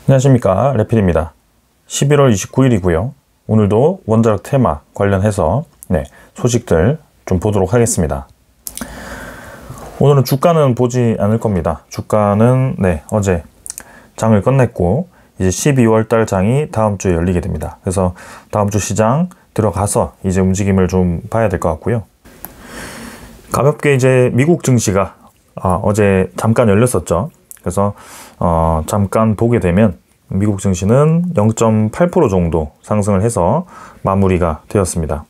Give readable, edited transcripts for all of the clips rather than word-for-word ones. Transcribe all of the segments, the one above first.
안녕하십니까, 래필입니다. 11월 29일이고요 오늘도 원자력 테마 관련해서 소식들 좀 보도록 하겠습니다. 오늘은 주가는 보지 않을 겁니다. 주가는 어제 장을 끝냈고 이제 12월 달 장이 다음 주에 열리게 됩니다. 그래서 다음 주 시장 들어가서 이제 움직임을 좀 봐야 될 것 같고요. 가볍게 이제 미국 증시가 어제 잠깐 열렸었죠. 그래서 잠깐 보게 되면 미국 증시는 0.8% 정도 상승을 해서 마무리가 되었습니다.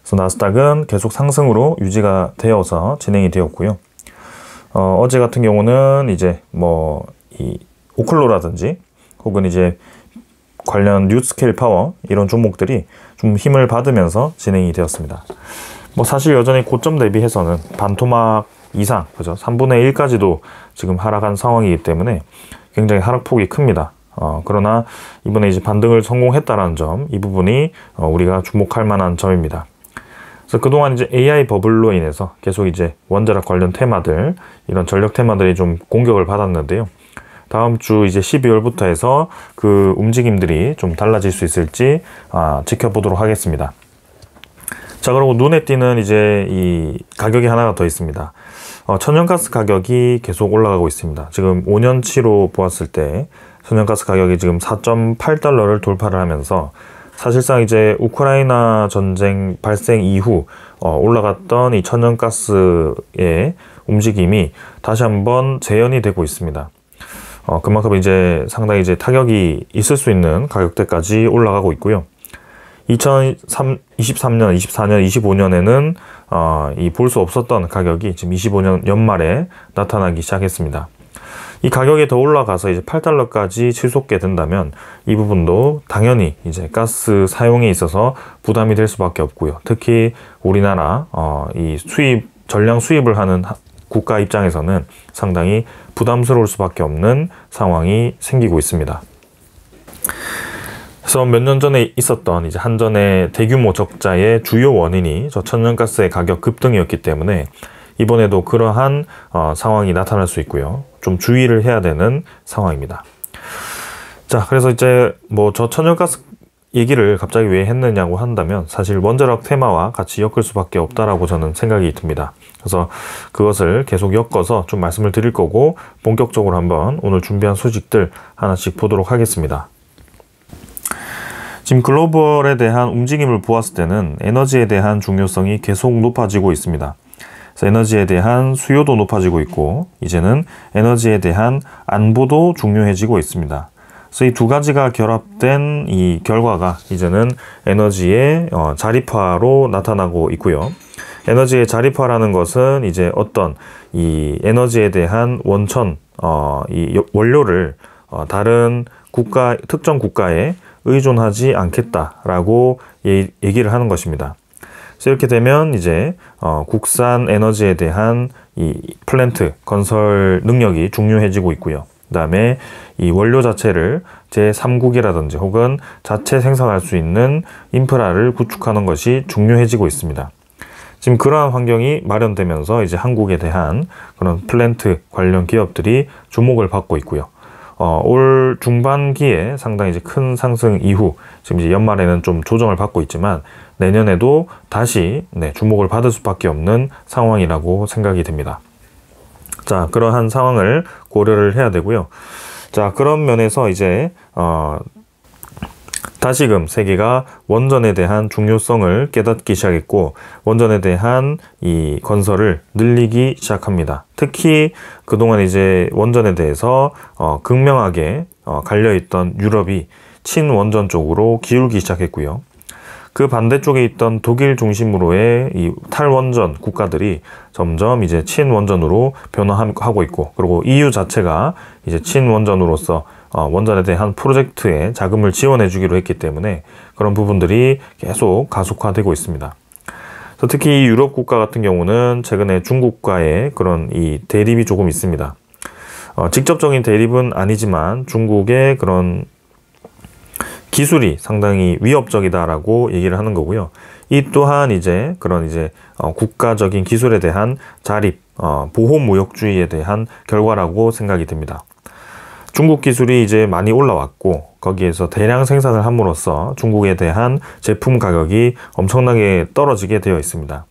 그래서 나스닥은 계속 상승으로 유지가 되어서 진행이 되었고요. 어제 같은 경우는 이제 이 오클로라든지 혹은 이제 관련 뉴스케일 파워 이런 종목들이 좀 힘을 받으면서 진행이 되었습니다. 사실 여전히 고점 대비해서는 반토막 이상, 그죠? 3분의 1까지도 지금 하락한 상황이기 때문에 굉장히 하락폭이 큽니다. 그러나 이번에 이제 반등을 성공했다라는 점, 이 부분이 우리가 주목할 만한 점입니다. 그래서 그동안 이제 AI 버블로 인해서 계속 이제 원자력 관련 테마들, 이런 전력 테마들이 좀 공격을 받았는데요. 다음 주 이제 12월부터 해서 그 움직임들이 좀 달라질 수 있을지 지켜보도록 하겠습니다. 자, 그리고 눈에 띄는 이제 이 가격이 하나가 더 있습니다. 천연가스 가격이 계속 올라가고 있습니다. 지금 5년치로 보았을 때 천연가스 가격이 지금 4.8달러를 돌파를 하면서 사실상 이제 우크라이나 전쟁 발생 이후 올라갔던 이 천연가스의 움직임이 다시 한번 재현이 되고 있습니다. 그만큼 이제 상당히 이제 타격이 있을 수 있는 가격대까지 올라가고 있고요. 2023년, 24년, 25년에는 이 볼 수 없었던 가격이 지금 25년 연말에 나타나기 시작했습니다. 이 가격이 더 올라가서 이제 8달러까지 치솟게 된다면 이 부분도 당연히 이제 가스 사용에 있어서 부담이 될 수밖에 없고요. 특히 우리나라 이 전량 수입을 하는 국가 입장에서는 상당히 부담스러울 수밖에 없는 상황이 생기고 있습니다. 그래서 몇 년 전에 있었던 이제 한전의 대규모 적자의 주요 원인이 저 천연가스의 가격 급등이었기 때문에 이번에도 그러한 상황이 나타날 수 있고요. 좀 주의를 해야 되는 상황입니다. 자, 그래서 이제 저 천연가스 얘기를 갑자기 왜 했느냐고 한다면 사실 원자력 테마와 같이 엮을 수밖에 없다라고 저는 생각이 듭니다. 그래서 그것을 계속 엮어서 좀 말씀을 드릴 거고 본격적으로 한번 오늘 준비한 소식들 하나씩 보도록 하겠습니다. 지금 글로벌에 대한 움직임을 보았을 때는 에너지에 대한 중요성이 계속 높아지고 있습니다. 그래서 에너지에 대한 수요도 높아지고 있고 이제는 에너지에 대한 안보도 중요해지고 있습니다. 그래서 이 두 가지가 결합된 이 결과가 이제는 에너지의 자립화로 나타나고 있고요. 에너지의 자립화라는 것은 이제 어떤 이 에너지에 대한 원천, 이 원료를 다른 특정 국가에 의존하지 않겠다라고 얘기를 하는 것입니다. 그래서 이렇게 되면 이제 국산 에너지에 대한 이 플랜트 건설 능력이 중요해지고 있고요. 그 다음에 이 원료 자체를 제3국이라든지 혹은 자체 생산할 수 있는 인프라를 구축하는 것이 중요해지고 있습니다. 지금 그러한 환경이 마련되면서 이제 한국에 대한 그런 플랜트 관련 기업들이 주목을 받고 있고요. 올 중반기에 상당히 이제 큰 상승 이후 지금 이제 연말에는 좀 조정을 받고 있지만 내년에도 다시 주목을 받을 수밖에 없는 상황이라고 생각이 됩니다. 자, 그러한 상황을 고려를 해야 되고요. 자, 그런 면에서 이제 다시금 세계가 원전에 대한 중요성을 깨닫기 시작했고 원전에 대한 이 건설을 늘리기 시작합니다. 특히 그동안 이제 원전에 대해서 극명하게 갈려있던 유럽이 친원전 쪽으로 기울기 시작했고요. 그 반대쪽에 있던 독일 중심으로의 이 탈원전 국가들이 점점 이제 친원전으로 변화하고 있고 그리고 EU 자체가 이제 친원전으로서 원전에 대한 프로젝트에 자금을 지원해 주기로 했기 때문에 그런 부분들이 계속 가속화되고 있습니다. 그래서 특히 유럽 국가 같은 경우는 최근에 중국과의 그런 이 대립이 조금 있습니다. 직접적인 대립은 아니지만 중국의 그런 기술이 상당히 위협적이다라고 얘기를 하는 거고요. 이 또한 이제 그런 이제 국가적인 기술에 대한 자립, 보호무역주의에 대한 결과라고 생각이 듭니다. 중국 기술이 이제 많이 올라왔고 거기에서 대량 생산을 함으로써 중국에 대한 제품 가격이 엄청나게 떨어지게 되어 있습니다.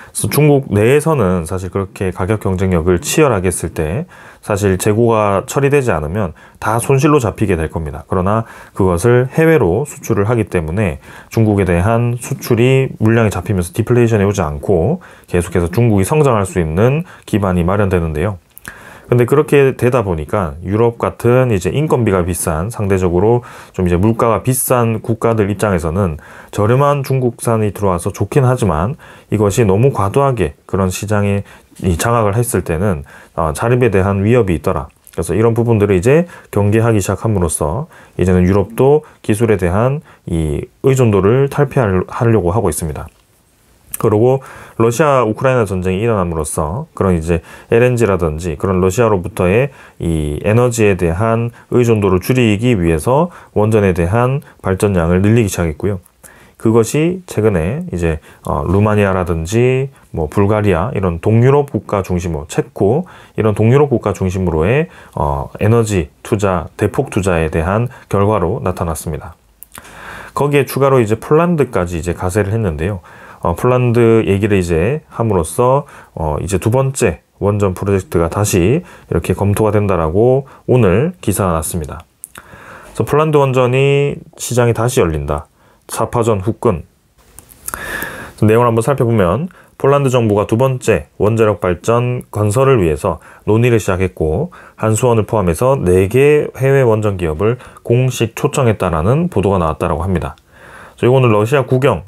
그래서 중국 내에서는 사실 그렇게 가격 경쟁력을 치열하게 했을 때 사실 재고가 처리되지 않으면 다 손실로 잡히게 될 겁니다. 그러나 그것을 해외로 수출을 하기 때문에 중국에 대한 수출이 물량이 잡히면서 디플레이션이 오지 않고 계속해서 중국이 성장할 수 있는 기반이 마련되는데요. 근데 그렇게 되다 보니까 유럽 같은 이제 인건비가 비싼, 상대적으로 좀 이제 물가가 비싼 국가들 입장에서는 저렴한 중국산이 들어와서 좋긴 하지만 이것이 너무 과도하게 그런 시장에 장악을 했을 때는 자립에 대한 위협이 있더라. 그래서 이런 부분들을 이제 경계하기 시작함으로써 이제는 유럽도 기술에 대한 이 의존도를 탈피하려고 하고 있습니다. 그리고 러시아 우크라이나 전쟁이 일어남으로써 그런 이제 LNG라든지 그런 러시아로부터의 이 에너지에 대한 의존도를 줄이기 위해서 원전에 대한 발전량을 늘리기 시작했고요. 그것이 최근에 이제 루마니아라든지 뭐 불가리아 이런 동유럽 국가 중심으로, 체코 이런 동유럽 국가 중심으로의 에너지 투자, 대폭 투자에 대한 결과로 나타났습니다. 거기에 추가로 이제 폴란드까지 이제 가세를 했는데요. 폴란드 얘기를 이제 함으로써 이제 두 번째 원전 프로젝트가 다시 이렇게 검토가 된다라고 오늘 기사가 났습니다. 그래서 폴란드 원전이 시장이 다시 열린다. 4파전 후끈. 내용을 한번 살펴보면 폴란드 정부가 두 번째 원자력 발전 건설을 위해서 논의를 시작했고 한수원을 포함해서 4개 해외 원전 기업을 공식 초청했다라는 보도가 나왔다라고 합니다. 이거는 러시아 국영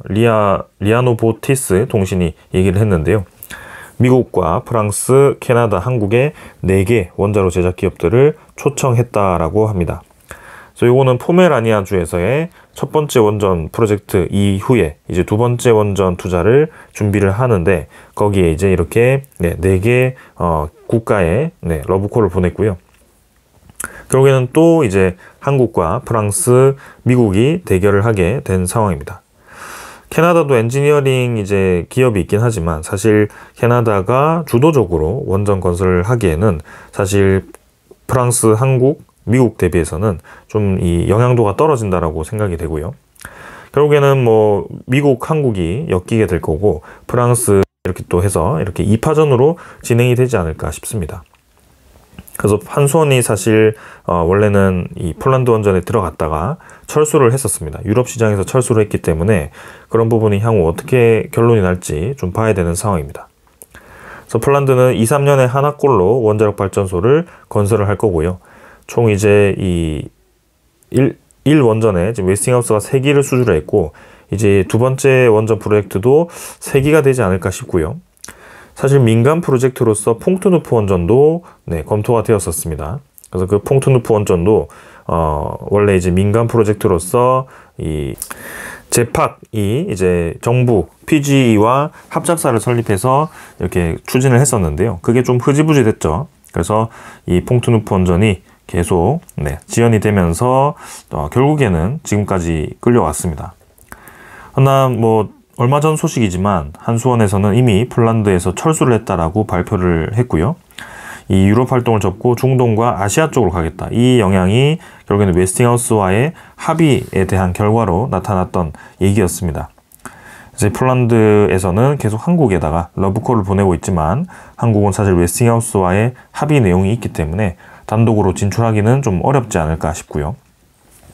리아노보티스 통신이 얘기를 했는데요. 미국과 프랑스, 캐나다, 한국의 4개 원자로 제작 기업들을 초청했다라고 합니다. 그래서 이거는 포메라니아주에서의 첫 번째 원전 프로젝트 이후에 이제 두 번째 원전 투자를 준비를 하는데 거기에 이제 이렇게 4개 국가에 러브콜을 보냈고요. 결국에는 또 이제 한국과 프랑스, 미국이 대결을 하게 된 상황입니다. 캐나다도 엔지니어링 이제 기업이 있긴 하지만 사실 캐나다가 주도적으로 원전 건설을 하기에는 사실 프랑스, 한국, 미국 대비해서는 좀 이 영향도가 떨어진다라고 생각이 되고요. 결국에는 뭐 미국, 한국이 엮이게 될 거고 프랑스 이렇게 또 해서 이렇게 2파전으로 진행이 되지 않을까 싶습니다. 그래서 한수원이 사실 원래는 이 폴란드 원전에 들어갔다가 철수를 했었습니다. 유럽 시장에서 철수를 했기 때문에 그런 부분이 향후 어떻게 결론이 날지 좀 봐야 되는 상황입니다. 그래서 폴란드는 2, 3년에 하나꼴로 원자력 발전소를 건설을 할 거고요. 총 이제 이 1원전에 지금 웨스팅하우스가 3기를 수주를 했고 이제 두 번째 원전 프로젝트도 3기가 되지 않을까 싶고요. 사실 민간 프로젝트로서 퐁트누프 원전도 검토가 되었었습니다. 그래서 그 퐁트누프 원전도 원래 이제 민간 프로젝트로서 이 제팍이 이제 정부 PGE와 합작사를 설립해서 이렇게 추진을 했었는데요. 그게 좀 흐지부지 됐죠. 그래서 이 퐁트누프 원전이 계속 지연이 되면서 결국에는 지금까지 끌려왔습니다. 하나 뭐 얼마 전 소식이지만 한수원에서는 이미 폴란드에서 철수를 했다라고 발표를 했고요. 이 유럽 활동을 접고 중동과 아시아 쪽으로 가겠다. 이 영향이 결국에는 웨스팅하우스와의 합의에 대한 결과로 나타났던 얘기였습니다. 이제 폴란드에서는 계속 한국에다가 러브콜을 보내고 있지만 한국은 사실 웨스팅하우스와의 합의 내용이 있기 때문에 단독으로 진출하기는 좀 어렵지 않을까 싶고요.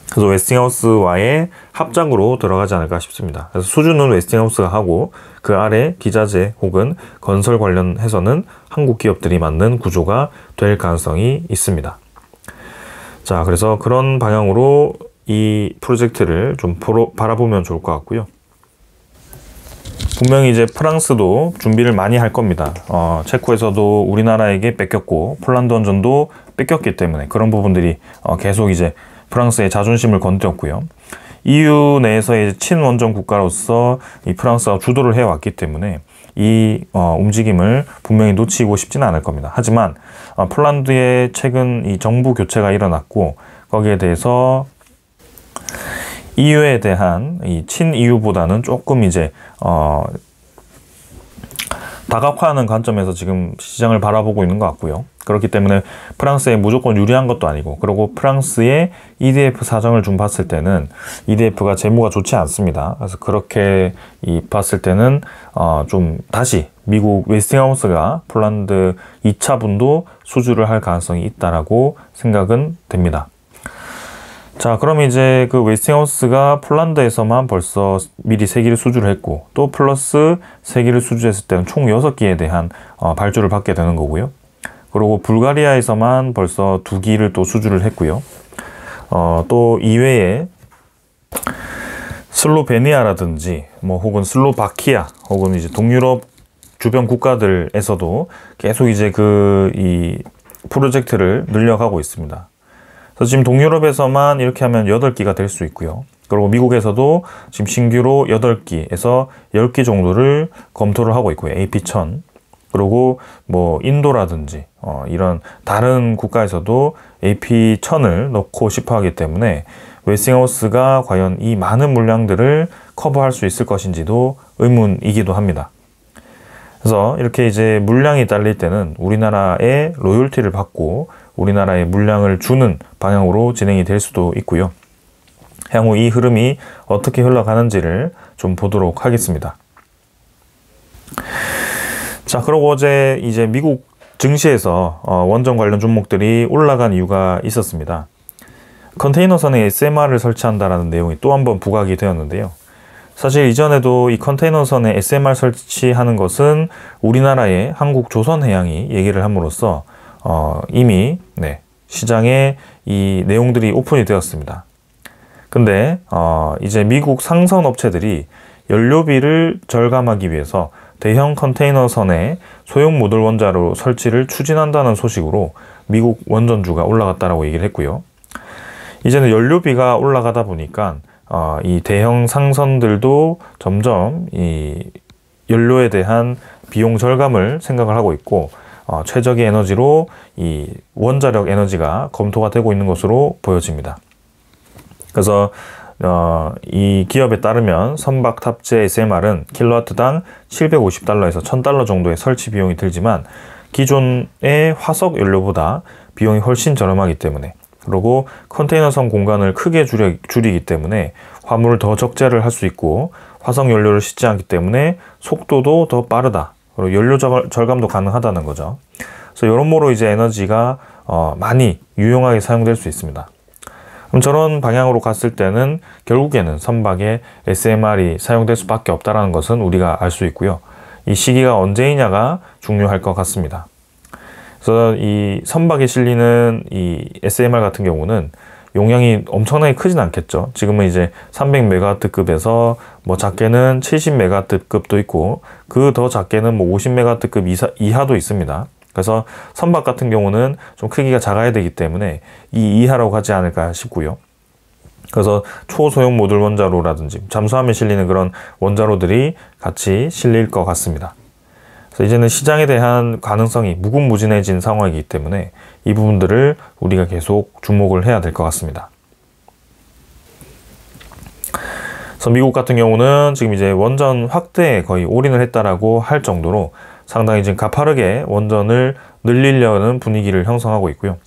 그래서 웨스팅하우스와의 합작으로 들어가지 않을까 싶습니다. 그래서 수주는 웨스팅하우스가 하고 그 아래 기자재 혹은 건설 관련해서는 한국 기업들이 맡는 구조가 될 가능성이 있습니다. 자, 그래서 그런 방향으로 이 프로젝트를 좀 바라보면 좋을 것 같고요. 분명히 이제 프랑스도 준비를 많이 할 겁니다. 체코에서도 우리나라에게 뺏겼고 폴란드 원전도 뺏겼기 때문에 그런 부분들이 계속 이제 프랑스의 자존심을 건드렸고요. EU 내에서의 친원전 국가로서 이 프랑스가 주도를 해왔기 때문에 이 움직임을 분명히 놓치고 싶지는 않을 겁니다. 하지만 폴란드의 최근 이 정부 교체가 일어났고 거기에 대해서 EU에 대한 이 친 EU보다는 조금 이제 다각화하는 관점에서 지금 시장을 바라보고 있는 것 같고요. 그렇기 때문에 프랑스에 무조건 유리한 것도 아니고, 그리고 프랑스의 EDF 사정을 좀 봤을 때는 EDF가 재무가 좋지 않습니다. 그래서 그렇게 봤을 때는 좀 다시 미국 웨스팅하우스가 폴란드 2차 분도 수주를 할 가능성이 있다라고 생각은 됩니다. 자, 그럼 이제 그 웨스팅하우스가 폴란드에서만 벌써 미리 3기를 수주를 했고, 또 플러스 3기를 수주했을 때는 총 6기에 대한 발주를 받게 되는 거고요. 그리고 불가리아에서만 벌써 2기를 또 수주를 했고요. 또 이외에 슬로베니아라든지 뭐 혹은 슬로바키아 혹은 이제 동유럽 주변 국가들에서도 계속 이제 이 프로젝트를 늘려가고 있습니다. 그래서 지금 동유럽에서만 이렇게 하면 8기가 될 수 있고요. 그리고 미국에서도 지금 신규로 8기에서 10기 정도를 검토를 하고 있고요. AP1000. 그리고 뭐 인도라든지 이런 다른 국가에서도 AP1000을 넣고 싶어 하기 때문에 웨스팅하우스가 과연 이 많은 물량들을 커버할 수 있을 것인지도 의문이기도 합니다. 그래서 이렇게 이제 물량이 딸릴 때는 우리나라의 로열티를 받고 우리나라에 물량을 주는 방향으로 진행이 될 수도 있고요. 향후 이 흐름이 어떻게 흘러가는지를 좀 보도록 하겠습니다. 자, 그리고 어제 이제 미국 증시에서 원전 관련 종목들이 올라간 이유가 있었습니다. 컨테이너선에 SMR을 설치한다라는 내용이 또 한 번 부각이 되었는데요. 사실 이전에도 이 컨테이너선에 SMR 설치하는 것은 우리나라의 한국조선해양이 얘기를 함으로써 이미 시장에 이 내용들이 오픈이 되었습니다. 근데 이제 미국 상선 업체들이 연료비를 절감하기 위해서 대형 컨테이너선에 소형 모듈 원자로 설치를 추진한다는 소식으로 미국 원전주가 올라갔다라고 얘기를 했고요. 이제는 연료비가 올라가다 보니까 이 대형 상선들도 점점 이 연료에 대한 비용 절감을 생각을 하고 있고 최적의 에너지로 이 원자력 에너지가 검토가 되고 있는 것으로 보여집니다. 그래서 이 기업에 따르면 선박 탑재 SMR은 킬로와트당 750달러에서 1000달러 정도의 설치 비용이 들지만 기존의 화석 연료보다 비용이 훨씬 저렴하기 때문에, 그리고 컨테이너선 공간을 크게 줄이기 때문에 화물을 더 적재를 할 수 있고 화석 연료를 싣지 않기 때문에 속도도 더 빠르다. 그리고 연료 절감도 가능하다는 거죠. 그래서 여러모로 이제 에너지가 많이 유용하게 사용될 수 있습니다. 그럼 저런 방향으로 갔을 때는 결국에는 선박에 SMR이 사용될 수밖에 없다는 것은 우리가 알 수 있고요. 이 시기가 언제이냐가 중요할 것 같습니다. 그래서 이 선박에 실리는 이 SMR 같은 경우는 용량이 엄청나게 크진 않겠죠. 지금은 이제 300메가와트급에서 뭐 작게는 70메가와트급도 있고 그 더 작게는 뭐 50메가와트급 이하도 있습니다. 그래서 선박 같은 경우는 좀 크기가 작아야 되기 때문에 이 이하라고 하지 않을까 싶고요. 그래서 초소형 모듈 원자로라든지 잠수함에 실리는 그런 원자로들이 같이 실릴 것 같습니다. 그래서 이제는 시장에 대한 가능성이 무궁무진해진 상황이기 때문에 이 부분들을 우리가 계속 주목을 해야 될 것 같습니다. 그래서 미국 같은 경우는 지금 이제 원전 확대에 거의 올인을 했다라고 할 정도로 상당히 지금 가파르게 원전을 늘리려는 분위기를 형성하고 있고요.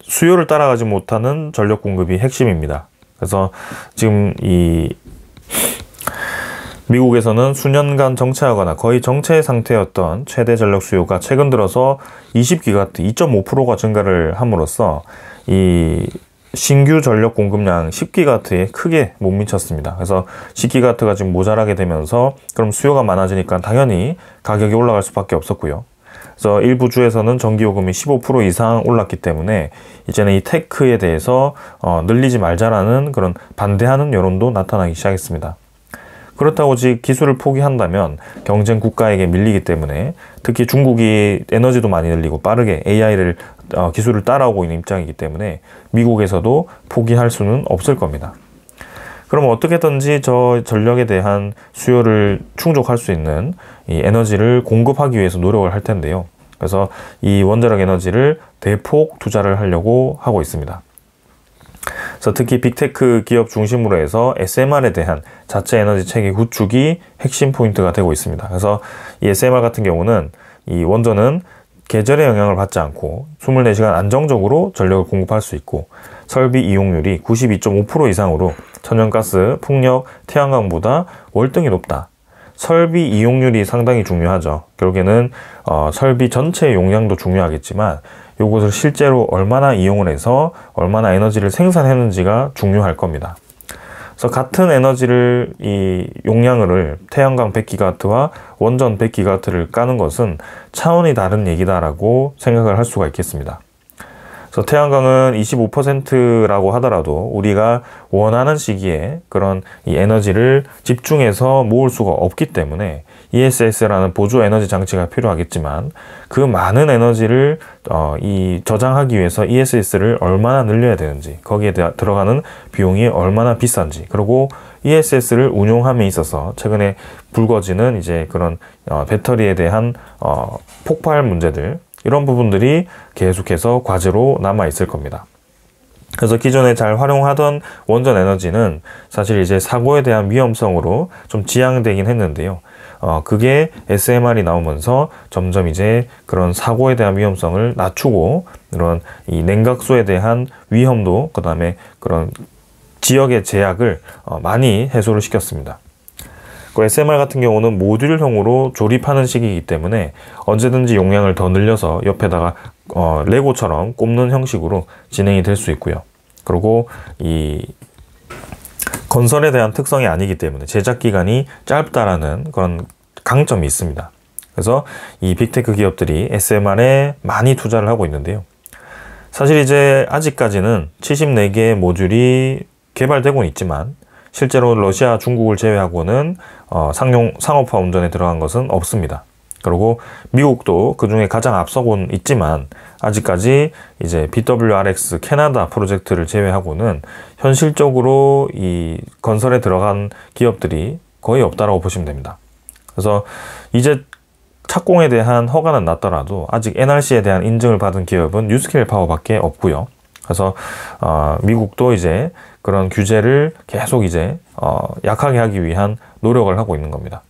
수요를 따라가지 못하는 전력 공급이 핵심입니다. 그래서 지금 이 미국에서는 수년간 정체하거나 거의 정체 상태였던 최대 전력 수요가 최근 들어서 20기가와트 2.5%가 증가를 함으로써 이 신규 전력 공급량 10기가와트에 크게 못 미쳤습니다. 그래서 10기가와트가 지금 모자라게 되면서 그럼 수요가 많아지니까 당연히 가격이 올라갈 수밖에 없었고요. 그래서 일부 주에서는 전기요금이 15% 이상 올랐기 때문에 이제는 이 테크에 대해서 늘리지 말자라는 그런 반대하는 여론도 나타나기 시작했습니다. 그렇다고 즉 기술을 포기한다면 경쟁 국가에게 밀리기 때문에 특히 중국이 에너지도 많이 늘리고 빠르게 AI를 기술을 따라오고 있는 입장이기 때문에 미국에서도 포기할 수는 없을 겁니다. 그럼 어떻게든지 저 전력에 대한 수요를 충족할 수 있는 이 에너지를 공급하기 위해서 노력을 할 텐데요. 그래서 이 원자력 에너지를 대폭 투자를 하려고 하고 있습니다. 그래서 특히 빅테크 기업 중심으로 해서 SMR에 대한 자체 에너지 체계 구축이 핵심 포인트가 되고 있습니다. 그래서 이 SMR 같은 경우는 이 원전은 계절의 영향을 받지 않고 24시간 안정적으로 전력을 공급할 수 있고 설비 이용률이 92.5% 이상으로 천연가스, 풍력, 태양광보다 월등히 높다. 설비 이용률이 상당히 중요하죠. 결국에는 설비 전체 용량도 중요하겠지만 이것을 실제로 얼마나 이용을 해서 얼마나 에너지를 생산했는지가 중요할 겁니다. 그래서 같은 에너지를 이 용량을 태양광 100GW와 원전 100GW를 까는 것은 차원이 다른 얘기다라고 생각을 할 수가 있겠습니다. 그래서 태양광은 25%라고 하더라도 우리가 원하는 시기에 그런 이 에너지를 집중해서 모을 수가 없기 때문에 ESS라는 보조 에너지 장치가 필요하겠지만 그 많은 에너지를 저장하기 위해서 ESS를 얼마나 늘려야 되는지, 거기에 들어가는 비용이 얼마나 비싼지, 그리고 ESS를 운용함에 있어서 최근에 불거지는 이제 그런 배터리에 대한 폭발 문제들, 이런 부분들이 계속해서 과제로 남아 있을 겁니다. 그래서 기존에 잘 활용하던 원전 에너지는 사실 이제 사고에 대한 위험성으로 좀 지양되긴 했는데요. 그게 SMR이 나오면서 점점 이제 그런 사고에 대한 위험성을 낮추고 이런 이 냉각수에 대한 위험도, 그 다음에 그런 지역의 제약을 많이 해소를 시켰습니다. SMR 같은 경우는 모듈형으로 조립하는 시기이기 때문에 언제든지 용량을 더 늘려서 옆에다가 레고처럼 꼽는 형식으로 진행이 될 수 있고요. 그리고 이 건설에 대한 특성이 아니기 때문에 제작 기간이 짧다라는 그런 강점이 있습니다. 그래서 이 빅테크 기업들이 SMR에 많이 투자를 하고 있는데요. 사실 이제 아직까지는 74개의 모듈이 개발되고는 있지만 실제로 러시아, 중국을 제외하고는 상업화 운전에 들어간 것은 없습니다. 그리고 미국도 그 중에 가장 앞서고는 있지만 아직까지 이제 BWRX 캐나다 프로젝트를 제외하고는 현실적으로 이 건설에 들어간 기업들이 거의 없다라고 보시면 됩니다. 그래서 이제 착공에 대한 허가는 났더라도 아직 NRC에 대한 인증을 받은 기업은 뉴스케일 파워밖에 없고요. 그래서 미국도 이제 그런 규제를 계속 이제 약하게 하기 위한 노력을 하고 있는 겁니다.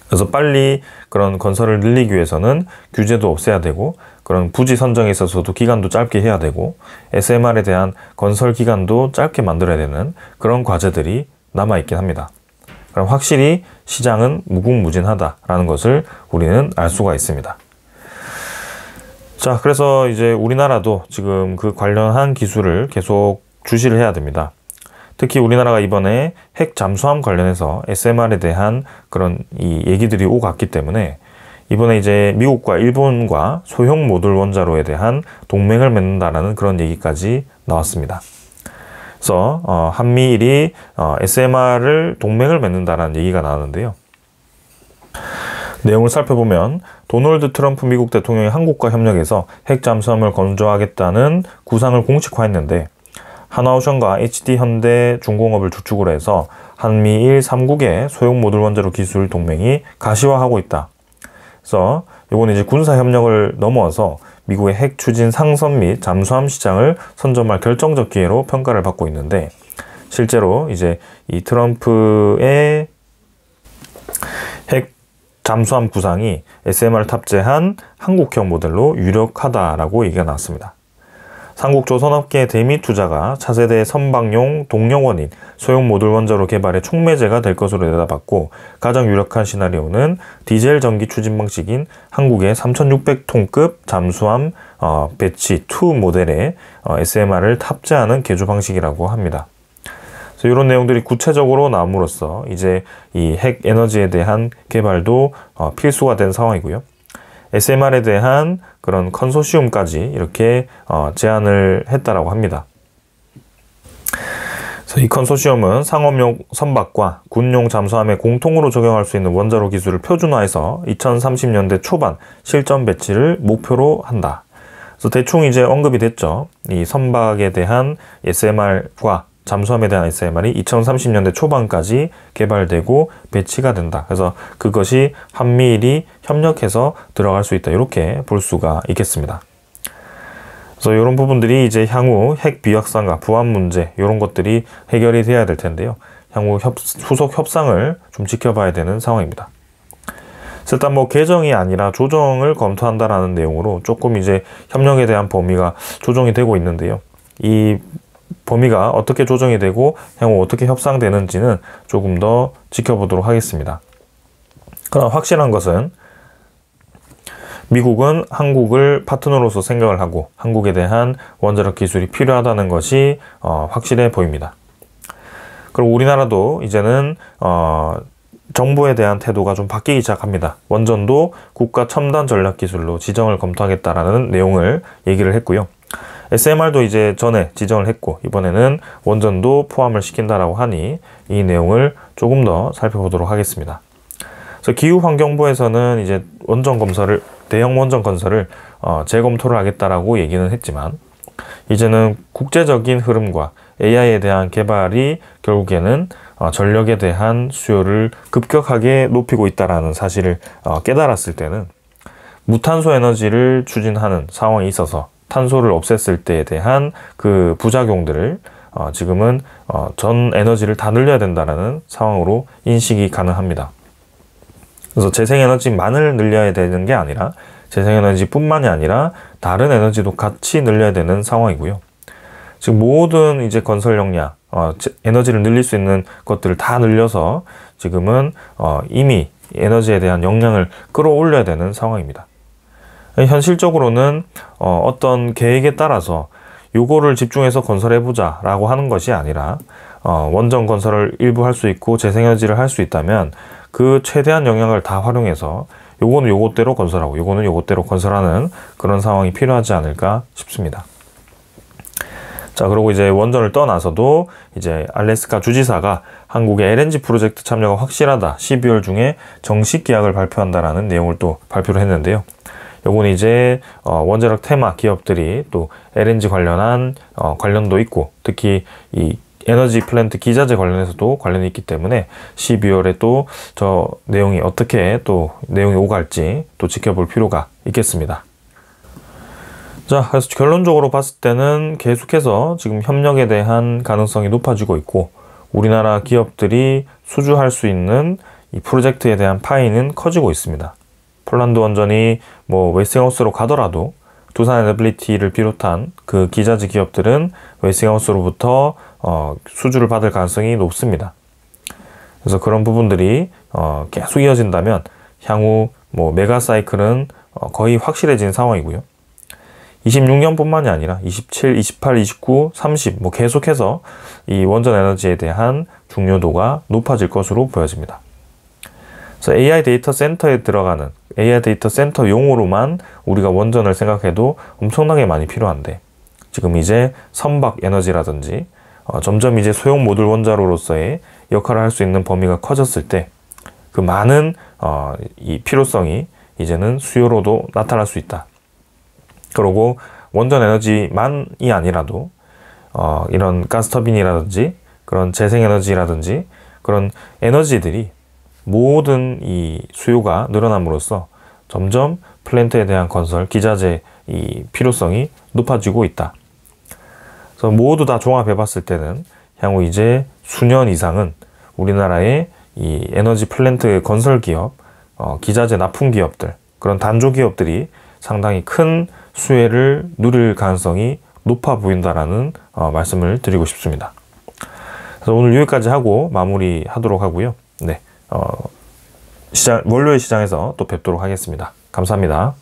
그래서 빨리 그런 건설을 늘리기 위해서는 규제도 없애야 되고 그런 부지 선정에 있어서도 기간도 짧게 해야 되고 SMR에 대한 건설 기간도 짧게 만들어야 되는 그런 과제들이 남아있긴 합니다. 그럼 확실히 시장은 무궁무진하다라는 것을 우리는 알 수가 있습니다. 자, 그래서 이제 우리나라도 지금 그 관련한 기술을 계속 주시를 해야 됩니다. 특히 우리나라가 이번에 핵 잠수함 관련해서 SMR에 대한 그런 이 얘기들이 오갔기 때문에 이번에 이제 미국과 일본과 소형 모듈 원자로에 대한 동맹을 맺는다라는 그런 얘기까지 나왔습니다. 그래서 한미일이 SMR을 동맹을 맺는다라는 얘기가 나왔는데요. 내용을 살펴보면 도널드 트럼프 미국 대통령이 한국과 협력해서 핵 잠수함을 건조하겠다는 구상을 공식화했는데 하나오션과 HD 현대중공업을 주축으로 해서 한미일 3국의 소형 모듈 원자로 기술 동맹이 가시화하고 있다. 그래서 이거는 이제 군사 협력을 넘어서 미국의 핵 추진 상선 및 잠수함 시장을 선점할 결정적 기회로 평가를 받고 있는데 실제로 이제 이 트럼프의 핵 잠수함 구상이 SMR 탑재한 한국형 모델로 유력하다라고 얘기가 나왔습니다. 삼국조선업계 대미 투자가 차세대 선박용 동력원인 소형 모듈 원자로 개발의 촉매제가 될 것으로 내다봤고 가장 유력한 시나리오는 디젤 전기 추진 방식인 한국의 3600톤급 잠수함 배치 2 모델에 SMR을 탑재하는 개조 방식이라고 합니다. 그래서 이런 내용들이 구체적으로 나옴으로써 이제 이 핵 에너지에 대한 개발도 필수가 된 상황이고요. SMR에 대한 그런 컨소시엄까지 이렇게 제안을 했다라고 합니다. 그래서 이 컨소시엄은 상업용 선박과 군용 잠수함에 공통으로 적용할 수 있는 원자로 기술을 표준화해서 2030년대 초반 실전 배치를 목표로 한다. 그래서 대충 이제 언급이 됐죠. 이 선박에 대한 SMR과 잠수함에 대한 SMR이 2030년대 초반까지 개발되고 배치가 된다. 그래서 그것이 한미일이 협력해서 들어갈 수 있다. 이렇게 볼 수가 있겠습니다. 그래서 이런 부분들이 이제 향후 핵 비확산과 부안 문제 이런 것들이 해결이 돼야 될 텐데요. 향후 후속 협상을 좀 지켜봐야 되는 상황입니다. 일단 뭐 개정이 아니라 조정을 검토한다라는 내용으로 조금 이제 협력에 대한 범위가 조정이 되고 있는데요. 이 범위가 어떻게 조정이 되고 향후 어떻게 협상되는지는 조금 더 지켜보도록 하겠습니다. 그러나 확실한 것은 미국은 한국을 파트너로서 생각을 하고 한국에 대한 원자력 기술이 필요하다는 것이 확실해 보입니다. 그리고 우리나라도 이제는 정부에 대한 태도가 좀 바뀌기 시작합니다. 원전도 국가 첨단 전략 기술로 지정을 검토하겠다라는 내용을 얘기를 했고요. SMR도 이제 전에 지정을 했고 이번에는 원전도 포함을 시킨다라고 하니 이 내용을 조금 더 살펴보도록 하겠습니다. 그래서 기후환경부에서는 이제 대형 원전 건설을 재검토를 하겠다라고 얘기는 했지만 이제는 국제적인 흐름과 AI에 대한 개발이 결국에는 전력에 대한 수요를 급격하게 높이고 있다는 사실을 깨달았을 때는 무탄소 에너지를 추진하는 상황이 있어서 탄소를 없앴을 때에 대한 그 부작용들을 지금은 전 에너지를 다 늘려야 된다는 상황으로 인식이 가능합니다. 그래서 재생에너지만을 늘려야 되는 게 아니라 재생에너지뿐만이 아니라 다른 에너지도 같이 늘려야 되는 상황이고요. 지금 모든 이제 건설 역량, 에너지를 늘릴 수 있는 것들을 다 늘려서 지금은 이미 에너지에 대한 역량을 끌어올려야 되는 상황입니다. 현실적으로는 어떤 계획에 따라서 요거를 집중해서 건설해보자 라고 하는 것이 아니라 원전 건설을 일부 할 수 있고 재생에너지를 할 수 있다면 그 최대한 영향을 다 활용해서 요거는 요것대로 건설하고 요거는 요것대로 건설하는 그런 상황이 필요하지 않을까 싶습니다. 자, 그리고 이제 원전을 떠나서도 이제 알래스카 주지사가 한국의 LNG 프로젝트 참여가 확실하다. 12월 중에 정식 계약을 발표한다라는 내용을 또 발표를 했는데요. 요건 이제 원자력 테마 기업들이 또 LNG 관련한 관련도 있고 특히 이 에너지 플랜트 기자재 관련해서도 관련이 있기 때문에 12월에 또 저 내용이 어떻게 또 내용이 오갈지 또 지켜볼 필요가 있겠습니다. 자, 그래서 결론적으로 봤을 때는 계속해서 지금 협력에 대한 가능성이 높아지고 있고 우리나라 기업들이 수주할 수 있는 이 프로젝트에 대한 파이는 커지고 있습니다. 폴란드 원전이 뭐 웨스팅하우스로 가더라도 두산 에너빌리티를 비롯한 그 기자재 기업들은 웨스팅하우스로부터 수주를 받을 가능성이 높습니다. 그래서 그런 부분들이 계속 이어진다면 향후 뭐 메가 사이클은 거의 확실해진 상황이고요. 26년뿐만이 아니라 27, 28, 29, 30 뭐 계속해서 이 원전 에너지에 대한 중요도가 높아질 것으로 보여집니다. 그래서 AI 데이터 센터에 들어가는 AI 데이터 센터 용으로만 우리가 원전을 생각해도 엄청나게 많이 필요한데 지금 이제 선박 에너지라든지 점점 이제 소형 모듈 원자로로서의 역할을 할 수 있는 범위가 커졌을 때 그 많은 이 필요성이 이제는 수요로도 나타날 수 있다. 그리고 원전 에너지만이 아니라도 이런 가스터빈이라든지 그런 재생에너지라든지 그런 에너지들이 모든 이 수요가 늘어남으로써 점점 플랜트에 대한 건설, 기자재 이 필요성이 높아지고 있다. 그래서 모두 다 종합해 봤을 때는 향후 이제 수년 이상은 우리나라의 이 에너지 플랜트 건설 기업, 기자재 납품 기업들, 그런 단조 기업들이 상당히 큰 수혜를 누릴 가능성이 높아 보인다라는 말씀을 드리고 싶습니다. 그래서 오늘 여기까지 하고 마무리하도록 하고요. 네, 월요일 시장에서 또 뵙도록 하겠습니다. 감사합니다.